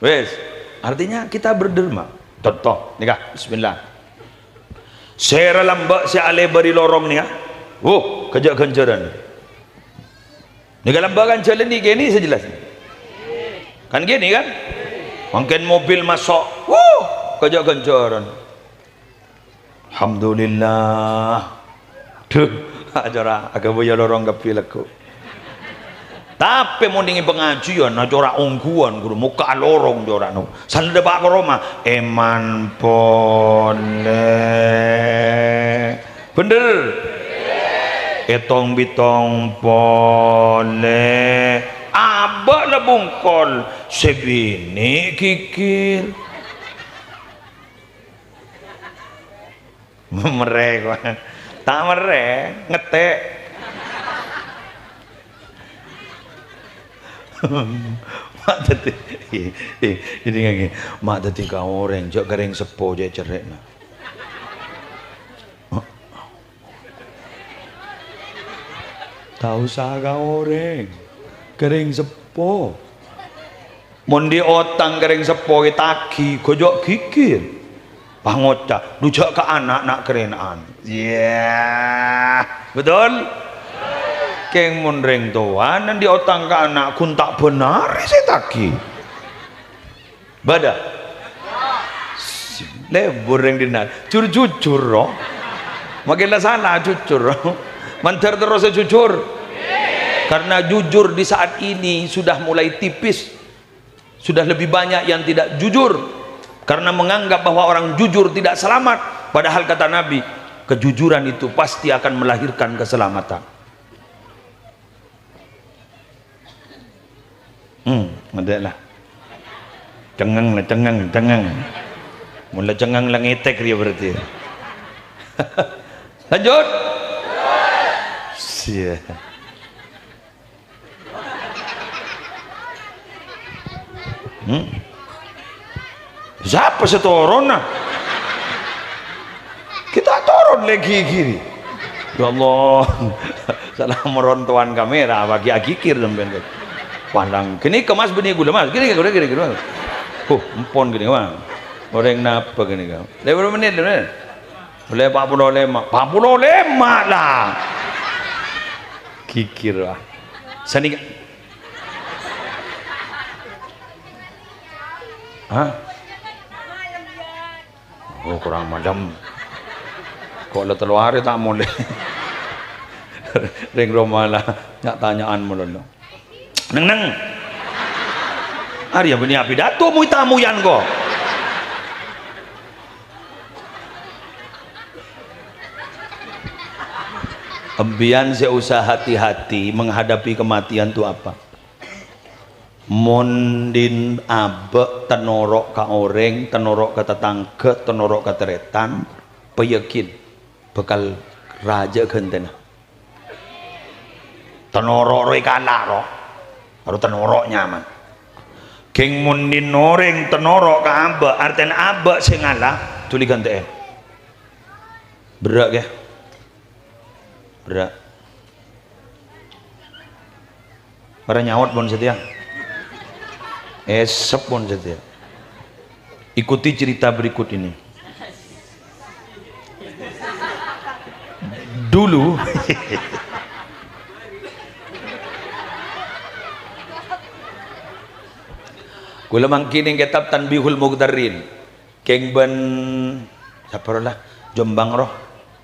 wes artinya kita berderma contoh nikah bismillah sera lambak si ale bari lorong nikah kejak ganjaran nikah lambak kan jalan ni gini sejelas kan gini kan mungkin mobil masuk kejak ganjaran alhamdulillah tuh acara agak boya lorong kapil aku tapi mau dingin pengajian na corak ongkuan guru muka lorong corak no sana debak ke Roma eman pole bener etong bitong pole abak lah bungkol sebini kikir mereka tak mereka ngetek mak tadi ini lagi mak tadi kau orang jok kering sepo je cerai na tahu sah kau orang kering sepo mondi otang kering sepo taki kojok kikir pangoca rujak ke anak nak kerenaan betul keng munreng tuan dan di otang ke anak kun tak benar saya taki badak lebur yang dinar jujur roh Makinlah salah jujur. Mantar terus jujur. Karena jujur di saat ini sudah mulai tipis. Sudah lebih banyak yang tidak jujur. Karena menganggap bahwa orang jujur tidak selamat. Padahal kata Nabi, kejujuran itu pasti akan melahirkan keselamatan. Adalah. Cengang lah, cengang. Mula cengang lah ngetek dia berarti. Lanjut. Sia. Siapa setoron nah? Kita turun lagi kiri. Ya Allah. Salah merontohan kamera bagi agikir sampean. Pandang. Kini kemas benih gula mas. Gini. Empon gini mas. Goreng napa gini kau? Berapa menit? Boleh 45 lah. Kikir lah. Sani. Hah? Oh kurang madam. Kok lo telu hari tak boleh. Ring romalah nyak tanyaan mulu. Neng. Ari benih api dato mu tamu yan ko. Embian seusah hati-hati menghadapi kematian itu apa? Mondin abe tenorok ka oreng, tenorok ka tetangga, tenorok ka teretan, peyakin bekal raja gentena. Tenorok roy kalah ro, harus tenorok nyaman. Keng mondin oreng tenorok ka abe, arten abe sing ngalah tuli ganteng. Berak ya. Berak. Para nyawat pun setia. Esep pun setia. Ikuti cerita berikut ini. Dulu kula mangkining kitab Tanbihul Mughtarin keng ben saparolah Jombang roh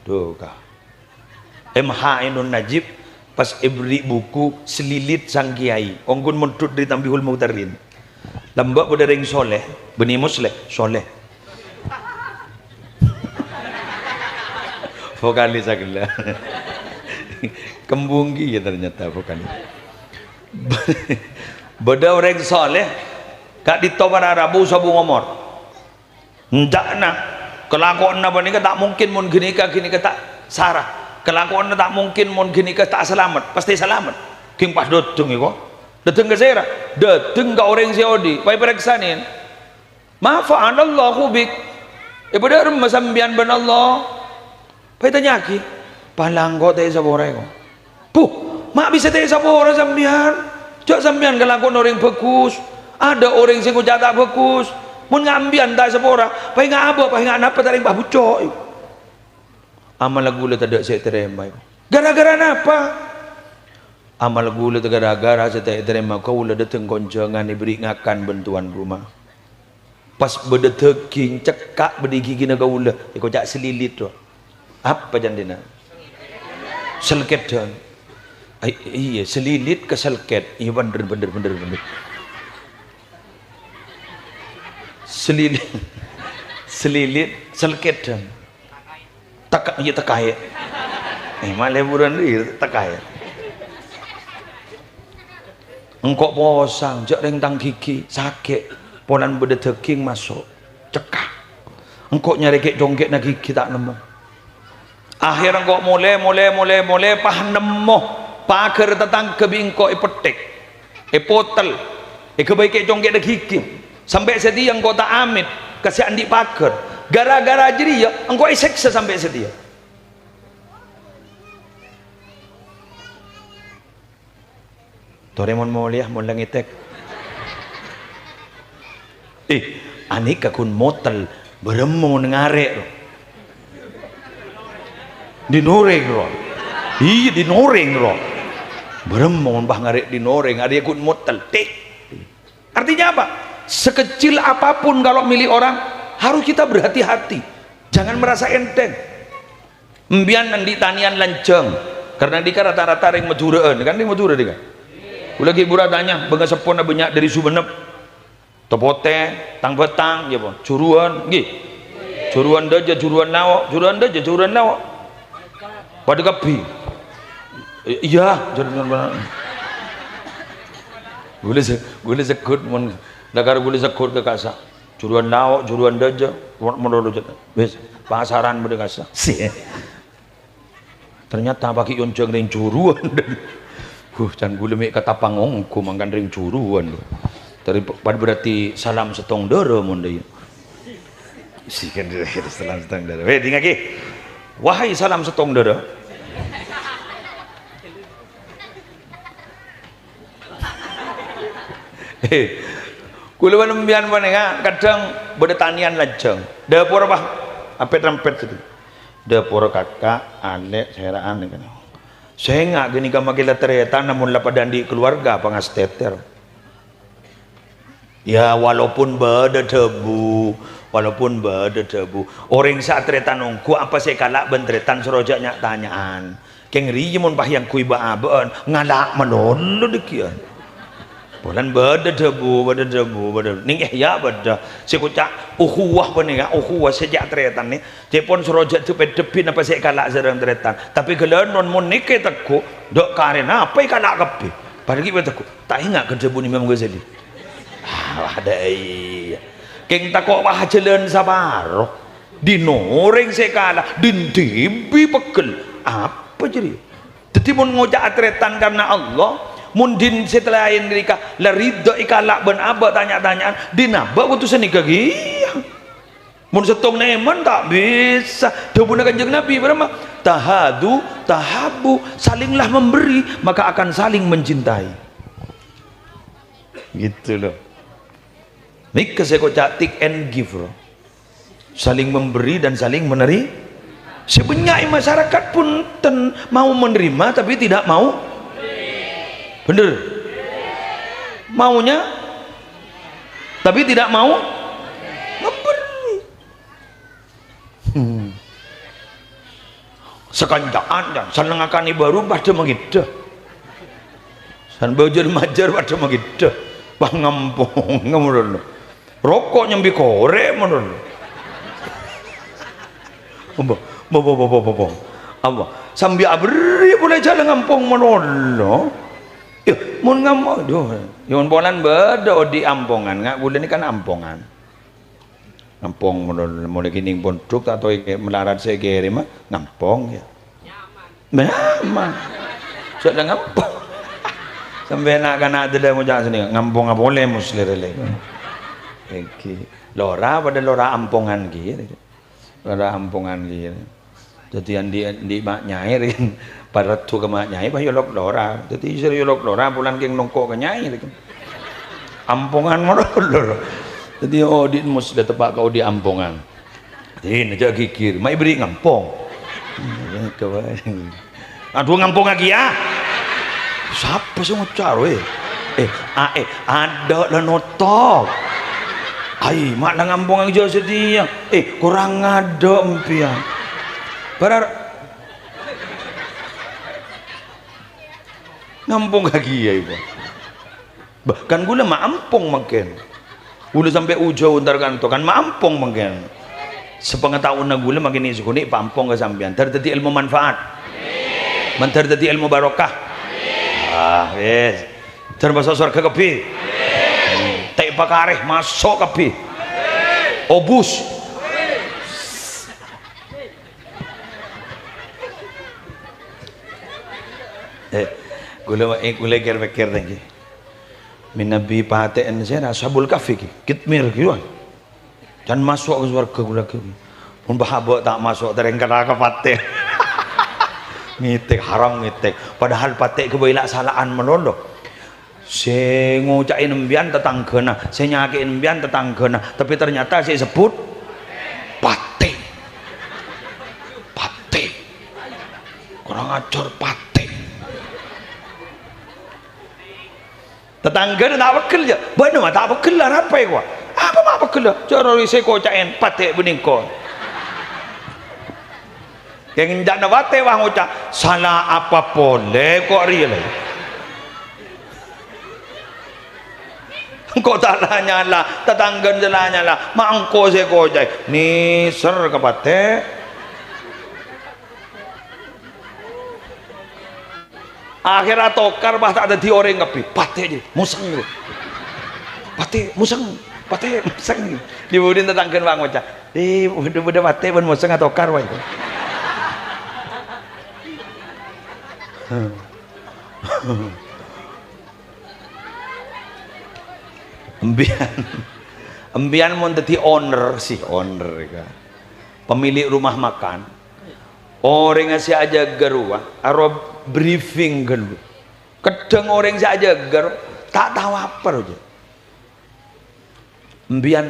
tuh kah MH Ainun Najib pas ibri buku Selilit Sang Kiai onggun muntut dari Tanbihul Mughtarin lembak berdering soleh benih musleh soleh vokalis agak kembunggi ya ternyata vokalis beda orang soleh kak ditobar Arabu sabu ngomor ndak na kelakuan apa ni tak mungkin mun gini ka tak sarah kelakuan tak mungkin mun gini ka tak selamat pasti selamat king pas doteng iko dateng ke saya dateng ke orang Saudi pai pereksanin ma fa'alallahu bik benar masambian ban Allah pai tanyaki palanggo teh sabore ko puh mak bisa teh sabore sambian jak sambian kelakuan orang bagus ada orang sing ucap tak bagus mun ngambian tak sabora pai ngapa pai ngapa taring bah bucok amal gula tak saya terima gara-gara napa amal gula tak gara-gara saya terima kau ulah datang konjangan diberi ngakan bantuan rumah pas bedeteking cekak berdigi gina kau ulah kau cak selilit tu apa jandina selket dan iya selilit ke selket iya bener selilit selket dan iya tekai malah buran ni tekai engkau posang jak rentang gigi sakit polan bedeteking masuk cekak engkau nyari kek jongkek na gigi tak nemu akhir engkau mulai pah nemu paker tetang kebingko ipetek potel kebaik kek jongkek na gigi sampai sedia engkau tak amit kasih andi paker gara-gara jadi ya engkau iseksa sampai sedia Toremon mulia mun langitek anik akun motel beremon ngarek dinoreng ro iya dinoreng ro beremon bah ngarek dinoreng ada akun motel artinya apa sekecil apapun kalau milik orang harus kita berhati-hati jangan merasa enteng Mbian andi tanian lanceng karena di rata-rata ring Maduraan kan di Madura dia kula lagi buradanya benga sepon banyak dari Sumenep tepote tang betang ya po curuan nggih curuan daja curuan lawak pada kapi iya curuan gule sekut mun dagar gule sekut ke kasa curuan lawak curuan daja menurut wis pasaran pada kasa ternyata pakai yonceng ring curuan can gule mek kata pangongku mangkan ring curuan daripada berarti salam setong dara mun deui si kan salam setong dara we ding lagi wahai salam setong dara kula mbian panenga kadang beda tanian lajeng dapur apa apet rampet itu dapur kakak anek seraan kan saya nggak gini ka magila tereta namun lapadan di keluarga pangasteter ya walaupun beda debu orang saat tretan nungku apa saya kalak bentretan serojaknya tanyaan keng rimun pahyang kui baaban ngalak menolong dekian bulan beda debu ning ya beda si kucak ukhuwah peninga ukhuwah sejak tretan ni cepon serojak tu pedepin apa saya kalak serang tretan tapi gelan non mon nike teku dok karena apa kalak kepi padahal kita teku tak ingat ke debu ni memang Ghazali ada iya keng takok wah jalan sabar di noreng saya kalah din tibi pegel apa jadi jadi mon ngojak tretan karena Allah mundin setelah yang mereka larido ikalak ben abah tanya-tanyaan dinabak waktu seni kagi mun setong neman tak bisa dawuh Kanjeng Nabi berapa tahabu salinglah memberi maka akan saling mencintai gitu loh nika saya kocak take and give loh. Saling memberi dan saling meneri sebenarnya masyarakat pun mau menerima tapi tidak mau bener maunya tapi tidak mau memberi sekanjaan dan senengakan baru pada mengidah san bajar majar pada mengidah pangampung ngamurun rokok nyambi korek menurun apa sambil abri boleh jalan ngampung menurun ya, mun ngam, aduh, yon polan beda di ampongan, nggak boleh ini kan ampongan, ngampong mulai kini pondok atau melarat saya kiri mah ngampong ya, nyaman, sudah ngampong, sampai nak kena ada mau jangan sini ngampong apa boleh muslir lagi, lora pada lora ampongan gitu, lora ampongan gitu, jadi yang di mak nyair kan. Pada tu ke mak nyai bah yolok lora jadi seri yolok lora bulan keng nongkok ke nyai ampongan modal jadi di mus sudah tepak kau di ampongan jadi najak gigir mai beri ngampong aduh ngampong lagi ya siapa sih ngucar ada lah notok ai mak lah ngampong lagi jauh sedih kurang ada empian pada ngampung lagi ya ibu bahkan gula maampung makin gula sampai ujau ntar kan maampung makin sepengetahuan gula makin isu kunik pampung ke sampean terjadi ilmu manfaat terjadi ilmu barokah yes termasuk surga kepi tak pakareh masuk kepi obus gula kira-kira lagi minabi paten saya sabul kafi kitmir gitu dan masuk ke surga gula kiri pun bahagia tak masuk terengkar ke paten ngitek haram ngitek padahal paten kebailak salaan menolong saya ngucain embian tetanggana saya nyakin embian tetanggana tapi ternyata saya sebut paten kurang ajar paten tetangga tak bekal je benar mah tak bekal lah apa ya apa mak bekal lah cara saya kocain patek bening ko yang injak na bate wah ngucap salah apa boleh kok real engkau tak nyala tetanggan jelanya lah mak engkau saya kojai ni ser ke bate akhirnya tokar bah tak ada di orang ngapi bate aja musang bate musang dibudin tetanggan bang ngucap udah bate pun musang atau tokar wah itu embian mau jadi owner pemilik rumah makan orang ngasih aja gerua arab briefing dulu kadang orang saja ger tak tahu apa aja embian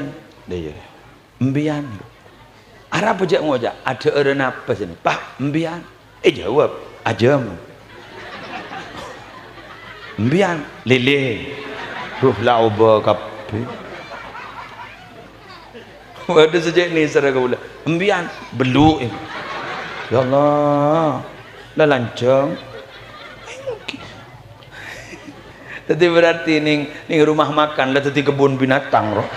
Arab aja ngojak ada orang apa sini pak embian jawab aja embian lele lau berkapi waduh sejak ni serah kau pula embian beluk ya Allah dah lancang jadi berarti ning rumah makan lah tadi kebun binatang roh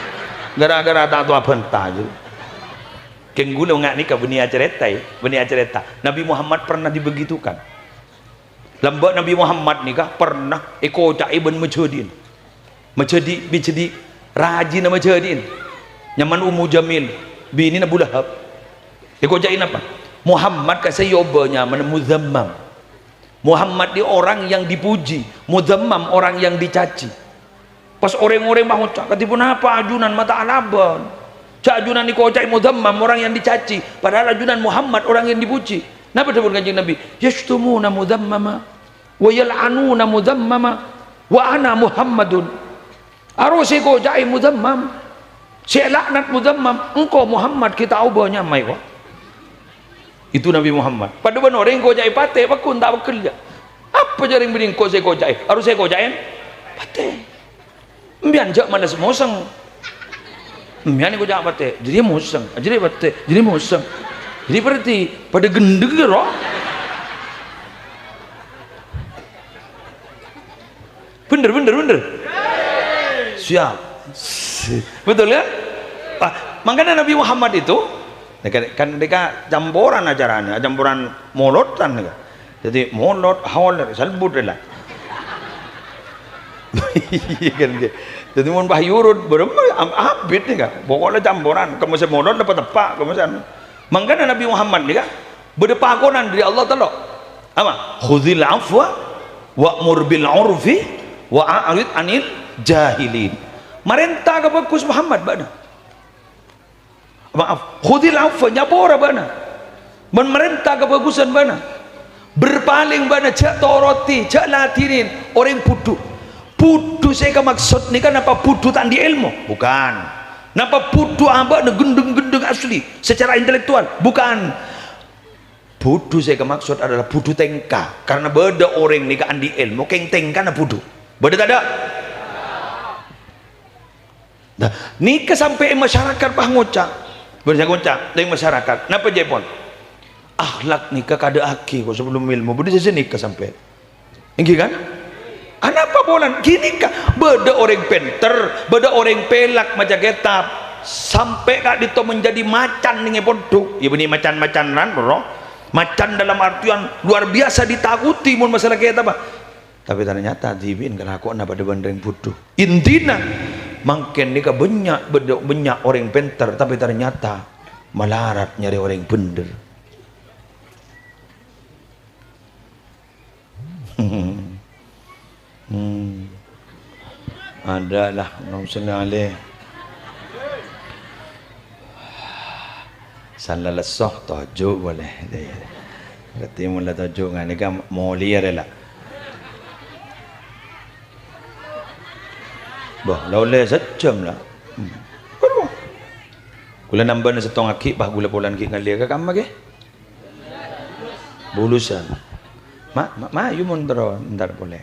gara-gara tak tahu apa entah je kenggula ngak ni ke benia cerita Nabi Muhammad pernah dibegitukan lambat Nabi Muhammad ni kah pernah ikut Ibn Majudin Majdi rajin nama Majudin nyaman Ummu Jamil bini Abu Lahab ikut apa Muhammad kat saya obanya mana muzammam Muhammad di orang yang dipuji muzammam orang yang dicaci pas orang-orang mahu cak katipun apa ajunan mata alaban cak ajunan ni kau cak muzammam orang yang dicaci padahal ajunan Muhammad orang yang dipuji napa sebut kanjeng Nabi yashtumuna muzammama wa yal'anuna muzammama wa ana Muhammadun arusi kau cak muzammam saya laknat muzammam engkau Muhammad kita ubahnya mai kau itu Nabi Muhammad pada benar orang kau jai pate pakun tak bekerja apa jaring bering kau saya kau jai harus saya kau jai pate mbian jak mana semosang mbian kau jai pate jadi mosang jadi pate jadi mosang jadi berarti pada gendeng roh bener siap betul ya makanya Nabi Muhammad itu kan mereka jamboran acaranya jamboran molotan jadi molot hawal salbut lah jadi mau bahyurut berapa abit nih kan pokoknya jamboran kamu saya molot dapat tepak kamu saya makanya Nabi Muhammad nih kan berdepakonan dari Allah Taala apa khudhil afwa wa'mur bil urfi wa'arid anil jahilin merintah ke bagus Muhammad bana maaf khudil afwa nyapora bana memerintah kebagusan bana berpaling bana cak toroti cak latinin orang pudu saya ke maksud ni kan apa pudu tak di ilmu bukan napa pudu amba na gendeng asli secara intelektual bukan pudu saya ke maksud adalah pudu tengka karena beda orang ni kan di ilmu keng tengka na pudu beda tak ada nah ni kesampai masyarakat bah ngocak berjagoncak dari masyarakat napa jepon akhlak nikah kada aki kok sebelum ilmu budi sesi nikah sampai ini kan apa bolan gini kah beda orang penter beda orang pelak macam kitab sampai kak dito menjadi macan dengan bodoh ya benih macan-macanan bro macan dalam artian luar biasa ditakuti mun masalah kitab apa tapi ternyata dibin kalau aku pada benda yang bodoh intina makin nikah banyak orang pintar tapi ternyata melarat nyari orang bener adalah nongsenale salah lesoh tajuk boleh berarti mula tajuk ngani kan mulia lah bah laule sejam lah gula nambah na setong aki bah gula polan ki ngalia ka kam ke bulusan ma yu mondro ndar boleh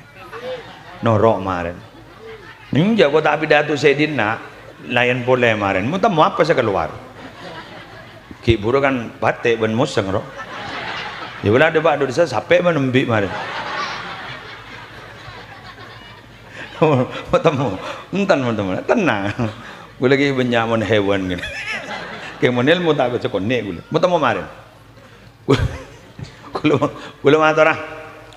norok maren ninja ko tak pidato sedina layan boleh maren muta mau apa saya keluar ki buru kan bate ben musang ro Ya boleh ada Pak Desa sampai menembik mari. Bertemu, entan teman-teman, tenang. Gue lagi benyaman hewan gitu. Kayak monel mau tak baca konek gue. Mau temu mari. Gue mau orang.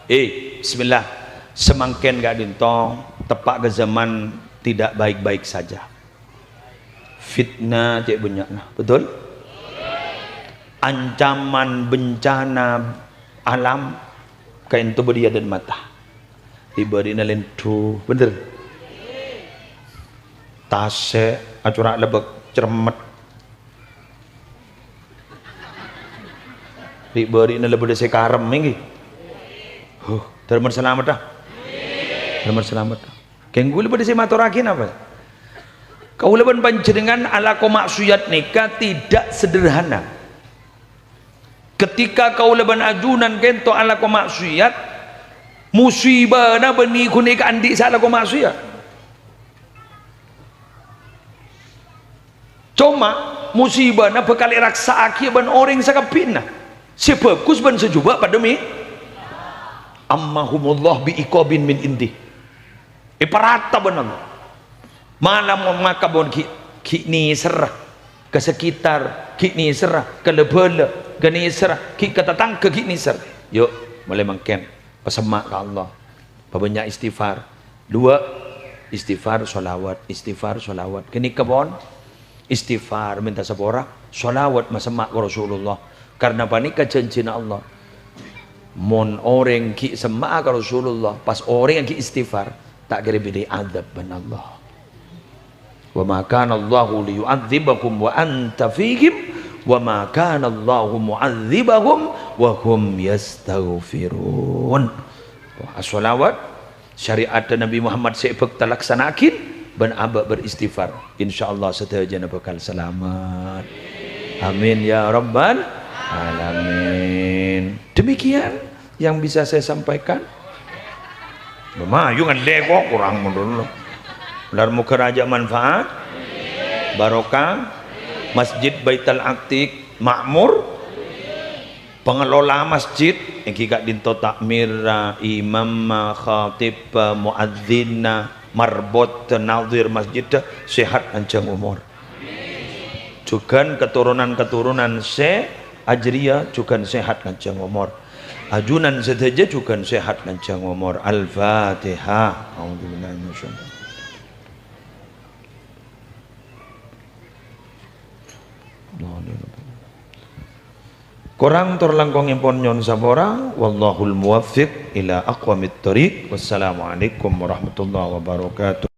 Bismillah. Semangken gak dintong, tepak ke zaman tidak baik-baik saja. Fitnah cek banyaknya, betul? Ancaman bencana alam kain tu beria dan mata diberi nalentu bener tase acurak lebek cermet diberi nalebek desa karem ini terima selamat dah terima selamat dah kenggu lebek desa maturakin apa kau leban panjenengan ala komaksuyat nikah tidak sederhana. Ketika kau leban ajunan kento ala ko maksiat musibah na bani kunik andi sa ala ko maksiat cuma musibah na bekali raksa aki ban orang sa kapina sebagus ban sejuba pademi ammahumullah bi iqabin min indi iparata ban Allah malam maka bon ki ni serah ke sekitar ki ni serah ke lebele gani serah ki ketatang ke gini ser yuk mulai mangken pesemak ke Allah banyak istighfar 2 istighfar solawat kini kebon istighfar minta sepora solawat masemak ke Rasulullah karena panik kejanjian Allah mon orang ki semak ke Rasulullah pas orang yang ki istighfar tak kira bidi adab ban Allah wa ma kana Allahu liyu'adzibakum wa anta fihim wa ma kana Allahu mu'adzibahum wa hum yastaghfirun. As-salawat syariat Nabi Muhammad sebab talaksanakin ban aba beristighfar insyaallah sedaya bakal selamat amin ya rabbal alamin. Demikian yang bisa saya sampaikan. Memayu ngedek kok kurang mundur benar muka raja manfaat barokah Masjid Baitul Atiq makmur pengelola masjid yang kita dinto takmir imam khatib muadzin marbot nazir masjid sehat panjang umur juga keturunan se ajriya juga sehat panjang umur ajunan sedaja juga sehat panjang umur. Al-Fatihah. A'udzubillahi minasyaitonir Korang terlangkong impon nyon sabora wallahul muwaffiq ila aqwamit thoriq. Wassalamualaikum warahmatullahi wabarakatuh.